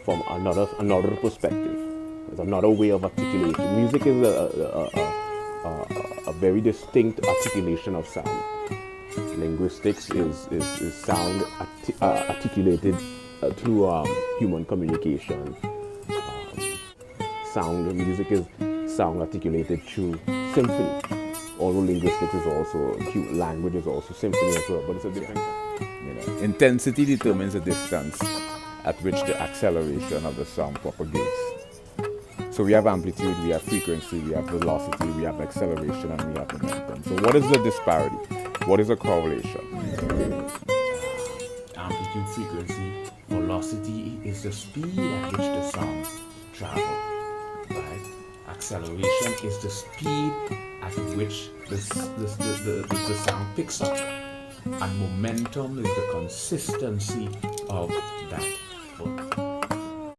from another perspective. There's another way of articulation. Music is a very distinct articulation of sound. Linguistics is sound articulated through human communication. Music is sound articulated through symphony. Although linguistics is also, language is also symphony as well, but it's a different kind. Intensity determines the distance at which the acceleration of the sound propagates. So we have amplitude, we have frequency, we have velocity, we have acceleration, and we have momentum. So what is the disparity? What is the correlation? Amplitude, frequency, velocity is the speed at which the sound travels. Right? Acceleration is the speed at which the sound picks up. And momentum is the consistency of that foot.